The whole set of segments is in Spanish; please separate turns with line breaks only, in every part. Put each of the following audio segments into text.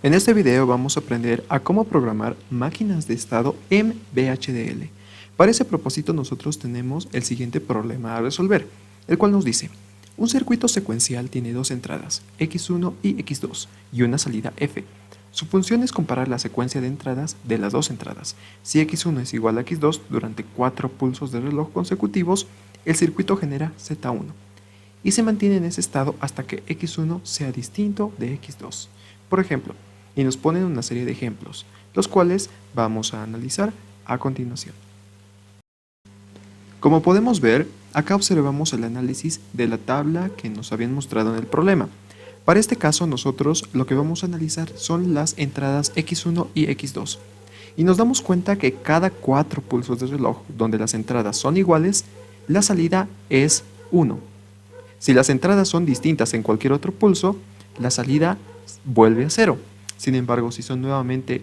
En este video vamos a aprender a cómo programar máquinas de estado en VHDL. Para ese propósito nosotros tenemos el siguiente problema a resolver, el cual nos dice: un circuito secuencial tiene dos entradas, X1 y X2, y una salida F. Su función es comparar la secuencia de entradas de las dos entradas. Si X1 es igual a X2 durante 4 pulsos de reloj consecutivos, el circuito genera Z1 y se mantiene en ese estado hasta que X1 sea distinto de X2. Por ejemplo, y nos ponen una serie de ejemplos, los cuales vamos a analizar a continuación. Como podemos ver, acá observamos el análisis de la tabla que nos habían mostrado en el problema. Para este caso nosotros lo que vamos a analizar son las entradas X1 y X2. Y nos damos cuenta que cada 4 pulsos de reloj donde las entradas son iguales, la salida es 1. Si las entradas son distintas en cualquier otro pulso, la salida vuelve a 0. Sin embargo, si son nuevamente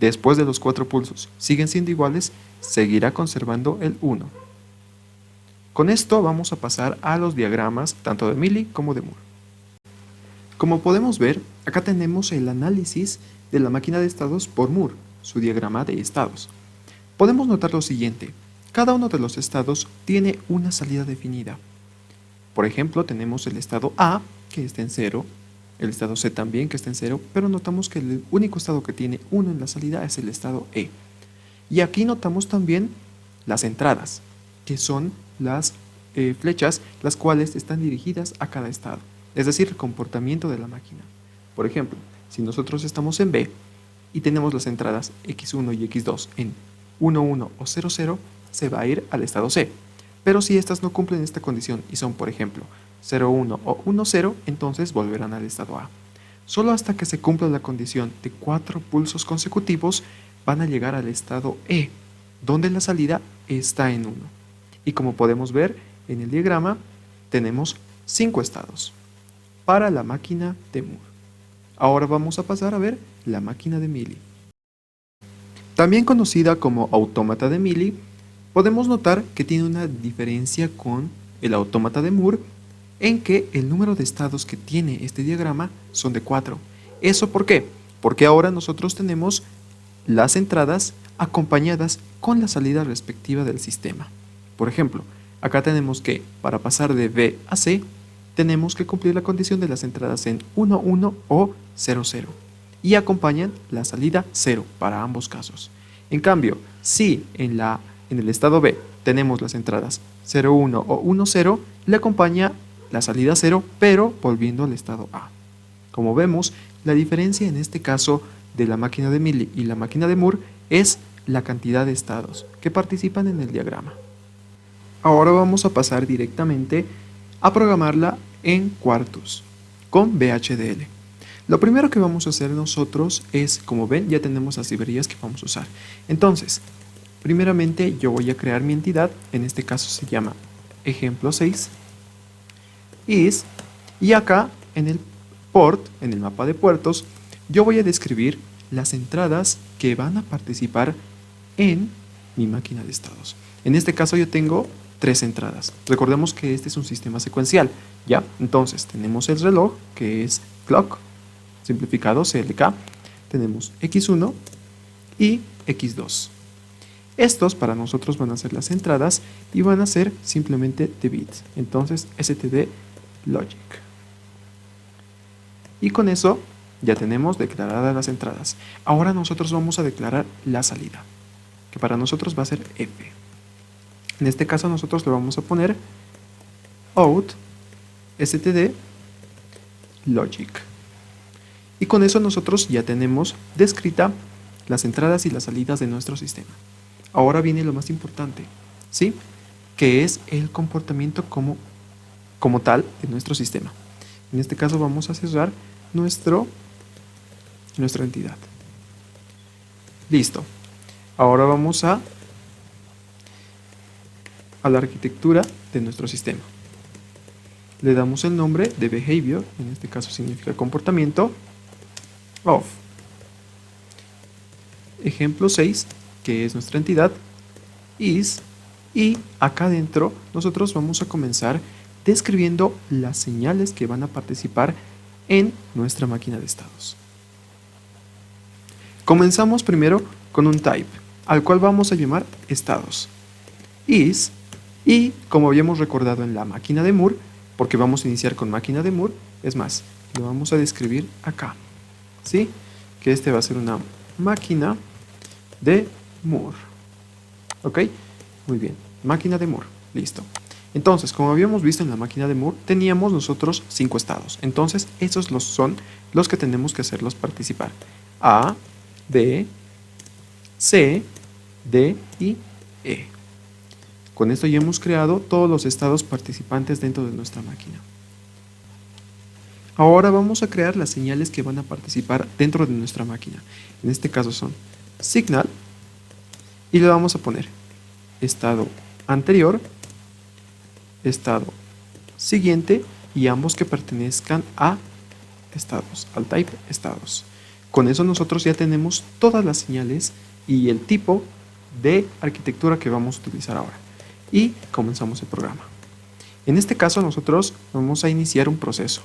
después de los 4 pulsos siguen siendo iguales, seguirá conservando el 1. Con esto vamos a pasar a los diagramas tanto de Mealy como de Moore. Como podemos ver, acá tenemos el análisis de la máquina de estados por Moore, su diagrama de estados. Podemos notar lo siguiente: cada uno de los estados tiene una salida definida. Por ejemplo, tenemos el estado A, que está en 0, el estado C también, que está en 0, pero notamos que el único estado que tiene 1 en la salida es el estado E. Y aquí notamos también las entradas, que son las flechas, las cuales están dirigidas a cada estado, es decir, el comportamiento de la máquina. Por ejemplo, si nosotros estamos en B y tenemos las entradas X1 y X2 en 1, 1 o 0, 0, se va a ir al estado C. Pero si estas no cumplen esta condición y son, por ejemplo, 0, 1 o 1, 0, entonces volverán al estado A. Solo hasta que se cumpla la condición de 4 pulsos consecutivos van a llegar al estado E, donde la salida está en 1. Y como podemos ver en el diagrama, tenemos 5 estados para la máquina de Moore. Ahora vamos a pasar a ver la máquina de Mealy. También conocida como autómata de Mealy, podemos notar que tiene una diferencia con el autómata de Moore en que el número de estados que tiene este diagrama son de 4. ¿Eso por qué? Porque ahora nosotros tenemos las entradas acompañadas con la salida respectiva del sistema. Por ejemplo, acá tenemos que para pasar de B a C, tenemos que cumplir la condición de las entradas en 1, 1 o 0, 0. Y acompañan la salida 0 para ambos casos. En cambio, si en el estado B tenemos las entradas 0, 1 o 1, 0, le acompaña la salida 0, pero volviendo al estado A. Como vemos, la diferencia en este caso de la máquina de Mealy y la máquina de Moore es la cantidad de estados que participan en el diagrama. Ahora vamos a pasar directamente a programarla en cuartos con VHDL. Lo primero que vamos a hacer nosotros es, como ven, ya tenemos las librerías que vamos a usar. Entonces, primeramente yo voy a crear mi entidad, en este caso se llama ejemplo 6, is, y acá en el port, en el mapa de puertos, yo voy a describir las entradas que van a participar en mi máquina de estados. En este caso yo tengo 3 entradas. Recordemos que este es un sistema secuencial, ¿ya? Entonces tenemos el reloj, que es clock, simplificado CLK, tenemos X1 y X2. Estos para nosotros van a ser las entradas y van a ser simplemente de bits. Entonces std logic. Y con eso ya tenemos declaradas las entradas. Ahora nosotros vamos a declarar la salida, que para nosotros va a ser F. En este caso nosotros le vamos a poner out std logic. Y con eso nosotros ya tenemos descrita las entradas y las salidas de nuestro sistema. Ahora viene lo más importante, ¿sí? Que es el comportamiento como tal de nuestro sistema. En este caso vamos a cerrar nuestra entidad. Listo. Ahora vamos a la arquitectura de nuestro sistema. Le damos el nombre de behavior, en este caso significa comportamiento, of. Ejemplo 6, que es nuestra entidad, is, y acá adentro nosotros vamos a comenzar describiendo las señales que van a participar en nuestra máquina de estados. Comenzamos primero con un type, al cual vamos a llamar estados. Is, y como habíamos recordado en la máquina de Moore, porque vamos a iniciar con máquina de Moore, es más, lo vamos a describir acá, ¿sí? Que este va a ser una máquina de Moore. ¿Ok? Muy bien, máquina de Moore, listo. Entonces, como habíamos visto en la máquina de Moore, teníamos nosotros 5 estados. Entonces, esos son los que tenemos que hacerlos participar. A, B, C, D y E. Con esto ya hemos creado todos los estados participantes dentro de nuestra máquina. Ahora vamos a crear las señales que van a participar dentro de nuestra máquina. En este caso son signal y le vamos a poner estado anterior, estado siguiente y ambos que pertenezcan a estados, al type estados. Con eso nosotros ya tenemos todas las señales y el tipo de arquitectura que vamos a utilizar ahora. Y comenzamos el programa. En este caso nosotros vamos a iniciar un proceso.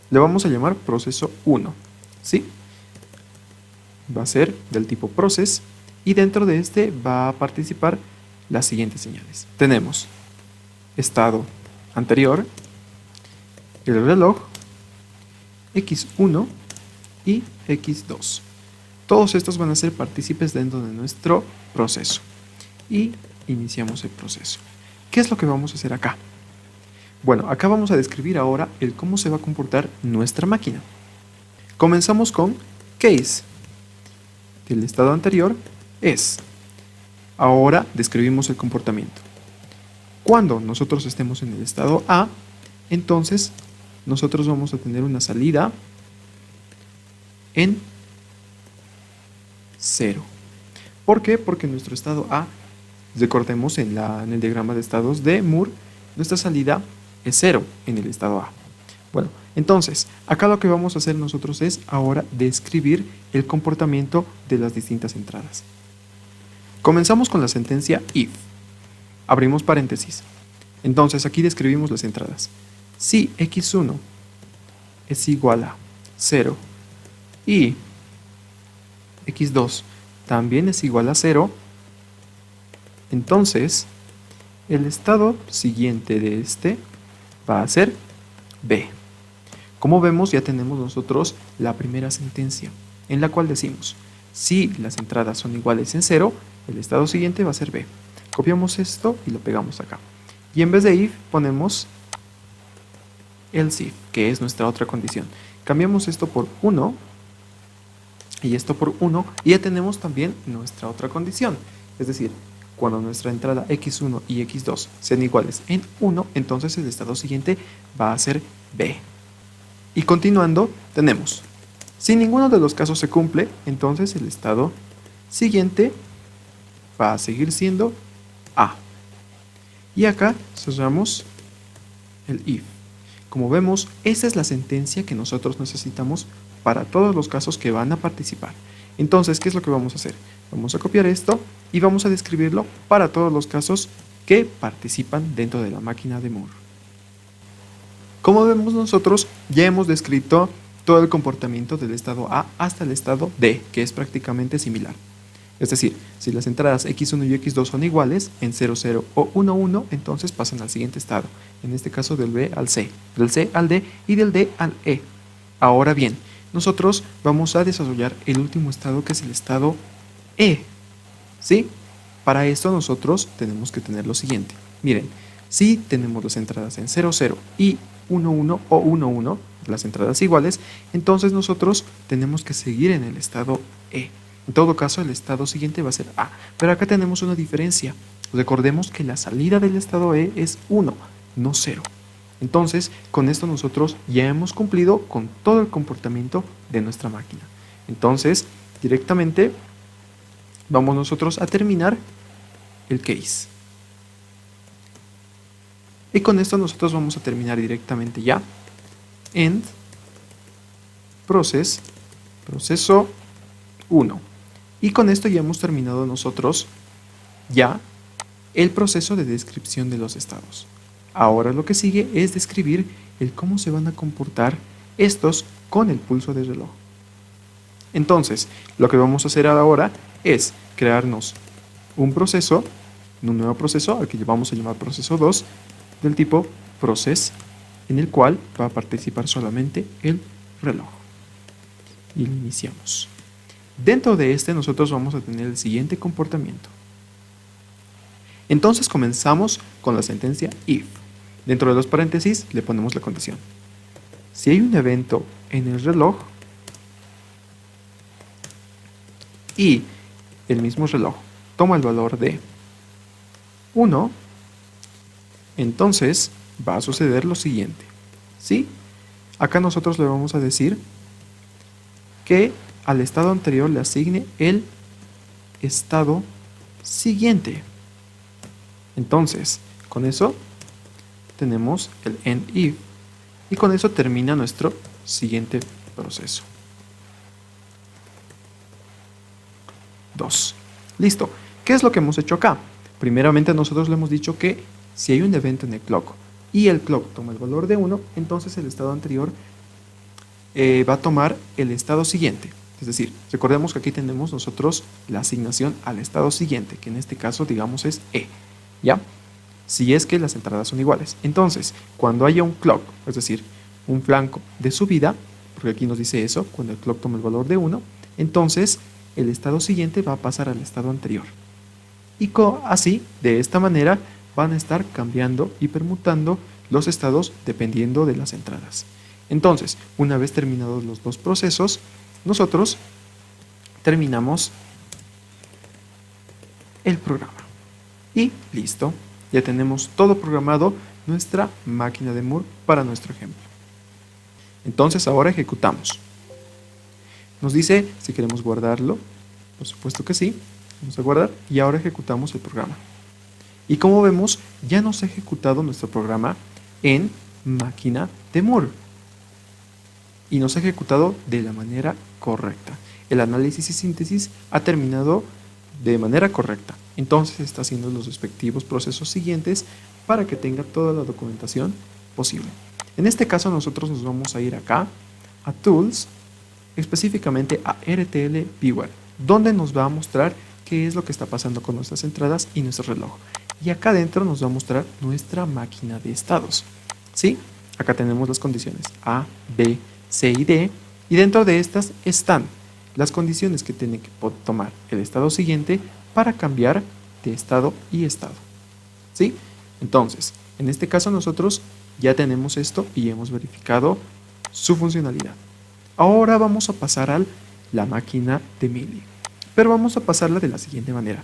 Le vamos a llamar proceso 1, ¿sí? Va a ser del tipo process y dentro de este va a participar las siguientes señales. Tenemos estado anterior, el reloj, X1 y X2. Todos estos van a ser partícipes dentro de nuestro proceso. Y iniciamos el proceso. ¿Qué es lo que vamos a hacer acá? Bueno, acá vamos a describir ahora el cómo se va a comportar nuestra máquina. Comenzamos con case. El estado anterior es. Ahora describimos el comportamiento. Cuando nosotros estemos en el estado A, entonces nosotros vamos a tener una salida en 0. ¿Por qué? Porque nuestro estado A, recordemos en el diagrama de estados de Moore, nuestra salida es 0 en el estado A. Bueno, entonces, acá lo que vamos a hacer nosotros es ahora describir el comportamiento de las distintas entradas. Comenzamos con la sentencia if. Abrimos paréntesis. Entonces, aquí describimos las entradas. Si x1 es igual a 0 y x2 también es igual a 0, entonces el estado siguiente de este va a ser B. Como vemos, ya tenemos nosotros la primera sentencia, en la cual decimos, si las entradas son iguales en 0, el estado siguiente va a ser B. Copiamos esto y lo pegamos acá. Y en vez de if ponemos else if, que es nuestra otra condición. Cambiamos esto por 1 y esto por 1 y ya tenemos también nuestra otra condición. Es decir, cuando nuestra entrada x1 y x2 sean iguales en 1, entonces el estado siguiente va a ser B. Y continuando, tenemos, si ninguno de los casos se cumple, entonces el estado siguiente va a seguir siendo A. Y acá cerramos el if. Como vemos, esta es la sentencia que nosotros necesitamos para todos los casos que van a participar. Entonces, ¿qué es lo que vamos a hacer? Vamos a copiar esto y vamos a describirlo para todos los casos que participan dentro de la máquina de Moore. Como vemos nosotros, ya hemos descrito todo el comportamiento del estado A hasta el estado D, que es prácticamente similar. Es decir, si las entradas x1 y x2 son iguales, en 0, 0 o 1, 1, entonces pasan al siguiente estado. En este caso del B al C, del C al D y del D al E. Ahora bien, nosotros vamos a desarrollar el último estado, que es el estado E. ¿Sí? Para esto nosotros tenemos que tener lo siguiente. Miren, si tenemos las entradas en 0, 0 y 1, 1 o 1, 1, las entradas iguales, entonces nosotros tenemos que seguir en el estado E. En todo caso, el estado siguiente va a ser A. Pero acá tenemos una diferencia. Recordemos que la salida del estado E es 1, no 0. Entonces, con esto nosotros ya hemos cumplido con todo el comportamiento de nuestra máquina. Entonces, directamente vamos nosotros a terminar el case. Y con esto nosotros vamos a terminar directamente ya end process, proceso 1. Y con esto ya hemos terminado nosotros ya el proceso de descripción de los estados. Ahora lo que sigue es describir el cómo se van a comportar estos con el pulso del reloj. Entonces, lo que vamos a hacer ahora es crearnos un proceso, un nuevo proceso, al que vamos a llamar proceso 2, del tipo process, en el cual va a participar solamente el reloj. Y lo iniciamos. Dentro de este nosotros vamos a tener el siguiente comportamiento. Entonces comenzamos con la sentencia if. Dentro de los paréntesis le ponemos la condición. Si hay un evento en el reloj y el mismo reloj toma el valor de 1, entonces va a suceder lo siguiente. ¿Sí? Acá nosotros le vamos a decir que al estado anterior le asigne el estado siguiente. Entonces, con eso tenemos el end if y con eso termina nuestro siguiente proceso. 2. Listo. ¿Qué es lo que hemos hecho acá? Primeramente nosotros le hemos dicho que si hay un evento en el clock y el clock toma el valor de 1, entonces el estado anterior va a tomar el estado siguiente. Es decir, recordemos que aquí tenemos nosotros la asignación al estado siguiente, que en este caso digamos es E, ¿ya? Si es que las entradas son iguales. Entonces, cuando haya un clock, es decir, un flanco de subida, porque aquí nos dice eso, cuando el clock toma el valor de 1, entonces el estado siguiente va a pasar al estado anterior. Y así, de esta manera, van a estar cambiando y permutando los estados dependiendo de las entradas. Entonces, una vez terminados los dos procesos, nosotros terminamos el programa. Y listo, ya tenemos todo programado nuestra máquina de Moore para nuestro ejemplo. Entonces ahora ejecutamos. Nos dice si queremos guardarlo, por supuesto que sí, vamos a guardar y ahora ejecutamos el programa. Y como vemos, ya nos ha ejecutado nuestro programa en máquina de Moore. Y nos ha ejecutado de la manera correcta. El análisis y síntesis ha terminado de manera correcta. Entonces está haciendo los respectivos procesos siguientes para que tenga toda la documentación posible. En este caso nosotros nos vamos a ir acá a Tools, específicamente a RTL Viewer, donde nos va a mostrar qué es lo que está pasando con nuestras entradas y nuestro reloj. Y acá adentro nos va a mostrar nuestra máquina de estados. ¿Sí? Acá tenemos las condiciones A, B, C y D, y dentro de estas están las condiciones que tiene que tomar el estado siguiente para cambiar de estado y estado. ¿Sí? Entonces, en este caso nosotros ya tenemos esto y hemos verificado su funcionalidad. Ahora vamos a pasar a la máquina de Mealy, pero vamos a pasarla de la siguiente manera.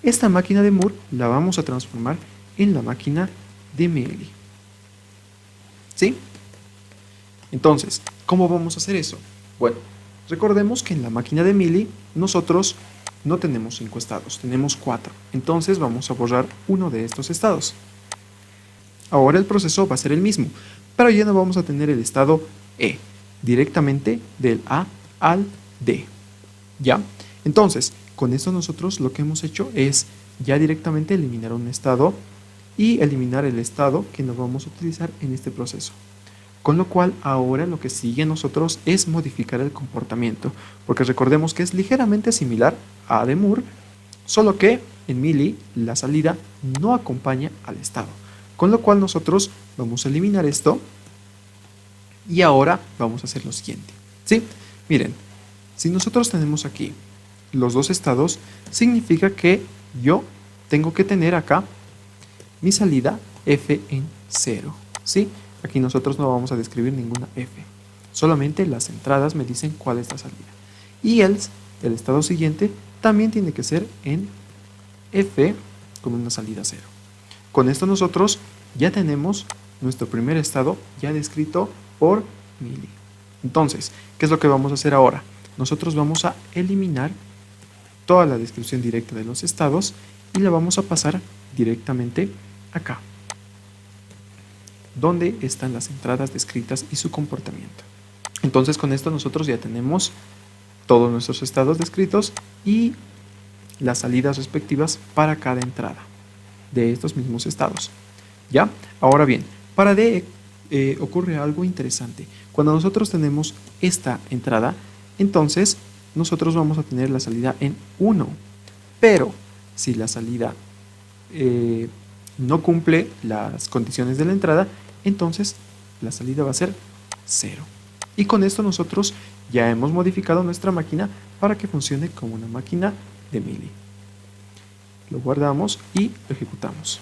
Esta máquina de Moore la vamos a transformar en la máquina de Mealy. ¿Sí? Entonces, ¿cómo vamos a hacer eso? Bueno, recordemos que en la máquina de Mealy nosotros no tenemos 5 estados, tenemos 4. Entonces vamos a borrar uno de estos estados. Ahora el proceso va a ser el mismo, pero ya no vamos a tener el estado E, directamente del A al D. ¿Ya? Entonces, con esto nosotros lo que hemos hecho es ya directamente eliminar un estado y eliminar el estado que no vamos a utilizar en este proceso. Con lo cual ahora lo que sigue a nosotros es modificar el comportamiento, porque recordemos que es ligeramente similar a de Moore, solo que en Mealy la salida no acompaña al estado. Con lo cual nosotros vamos a eliminar esto y ahora vamos a hacer lo siguiente. ¿Sí? Miren, si nosotros tenemos aquí los dos estados, significa que yo tengo que tener acá mi salida F en 0. ¿Sí? Aquí nosotros no vamos a describir ninguna F. Solamente las entradas me dicen cuál es la salida. Y el estado siguiente también tiene que ser en F con una salida 0. Con esto nosotros ya tenemos nuestro primer estado ya descrito por Mealy. Entonces, ¿qué es lo que vamos a hacer ahora? Nosotros vamos a eliminar toda la descripción directa de los estados y la vamos a pasar directamente acá, donde están las entradas descritas y su comportamiento. Entonces con esto nosotros ya tenemos todos nuestros estados descritos y las salidas respectivas para cada entrada de estos mismos estados. ¿Ya? Ahora bien, para D ocurre algo interesante. Cuando nosotros tenemos esta entrada, entonces nosotros vamos a tener la salida en 1. Pero si la salida no cumple las condiciones de la entrada, entonces la salida va a ser 0. Y con esto nosotros ya hemos modificado nuestra máquina para que funcione como una máquina de Mealy. Lo guardamos y lo ejecutamos.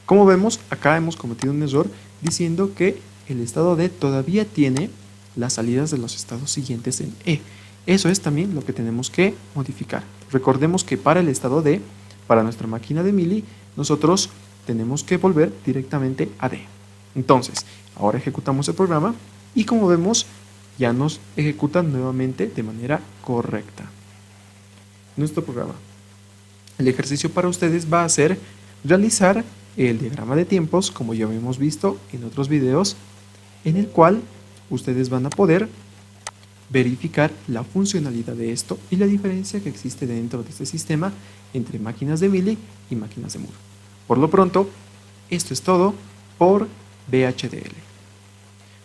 Como vemos, acá hemos cometido un error diciendo que el estado D todavía tiene las salidas de los estados siguientes en E. Eso es también lo que tenemos que modificar. Recordemos que para el estado D, para nuestra máquina de Mealy, nosotros tenemos que volver directamente a D. Entonces, ahora ejecutamos el programa y como vemos, ya nos ejecuta nuevamente de manera correcta nuestro programa. El ejercicio para ustedes va a ser realizar el diagrama de tiempos, como ya hemos visto en otros videos, en el cual ustedes van a poder verificar la funcionalidad de esto y la diferencia que existe dentro de este sistema entre máquinas de Mealy y máquinas de Moore. Por lo pronto, esto es todo por VHDL.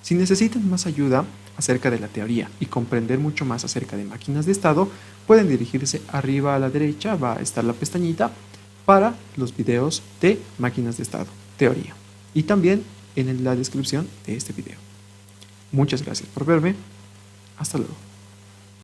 Si necesitan más ayuda acerca de la teoría y comprender mucho más acerca de máquinas de estado, pueden dirigirse arriba a la derecha, va a estar la pestañita para los videos de máquinas de estado, teoría, y también en la descripción de este video. Muchas gracias por verme. Hasta luego.